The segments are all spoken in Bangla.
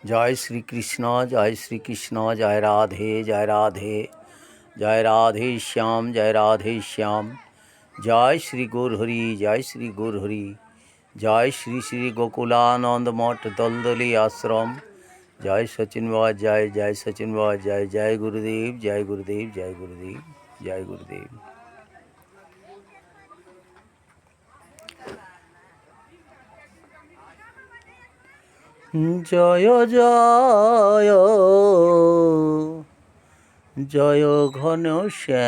जय श्री कृष्ण जय राधे जय राधे जय राधे श्याम जय राधे श्याम। जय श्री गुरहरि जय श्री गुरहरि। जय श्री श्री गोकुलानंद मठ दलदली आश्रम। जय सचिन बाबा जय जय सचिन बाबा जय जय गुरुदेव जय गुरुदेव जय गुरुदेव जय गुरुदेव। जय जय जय घन श्याम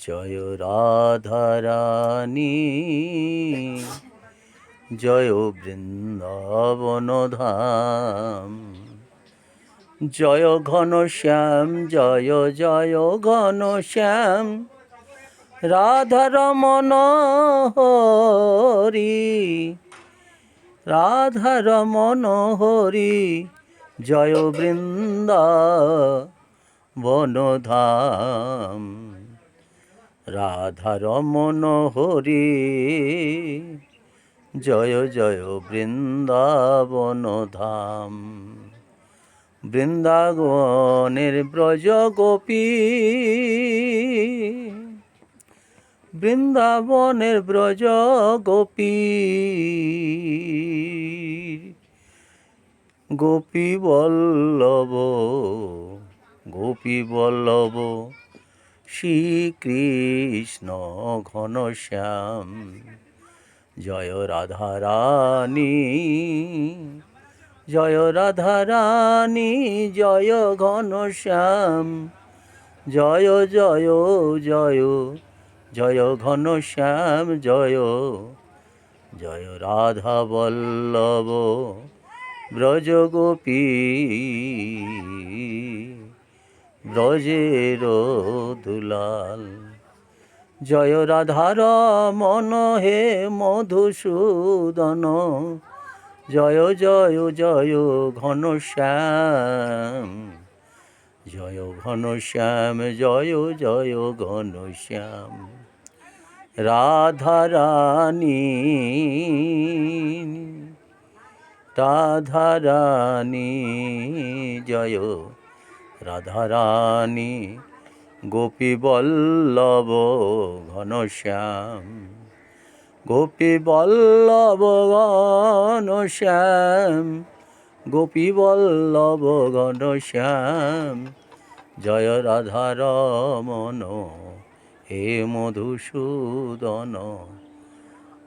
जय राधा रानी जय बृंदावन धाम। जय घन श्याम जय जय घन श्याम राधा रमन हरि राधा रमन हरि जय बृंदावन धाम। राधा रमन हरि जय जय বৃন্দাবন ধাম। বৃন্দাবনের ব্রজ গোপী বৃন্দাবনের ব্রজ গোপী গোপী বল্লভ গোপী বল্লভ শ্রীকৃষ্ণ ঘনশ্যাম। জয় রাধা রানী জয় রাধা রানী জয় ঘনশ্যাম। জয় জয় জয় জয় ঘনশ্যাম জয় জয় রাধা বল্লভ ব্রজ গোপী ব্রজের দুলাল। জয় রাধা রমন হে মধুসূদন জয় জয় জয় ঘনশ্যাম। জয় ঘনশ্যাম জয় জয় ঘনশ্যাম। রাধা রানী রাধা রানী জয় রাধা রানী গোপী বল্লভ ঘনশ্যাম। গোপী বল্লভ ঘনশ্যাম গোপী বল্লভ ঘনশ্যাম। জয় রাধা রমন হে মধুসূদন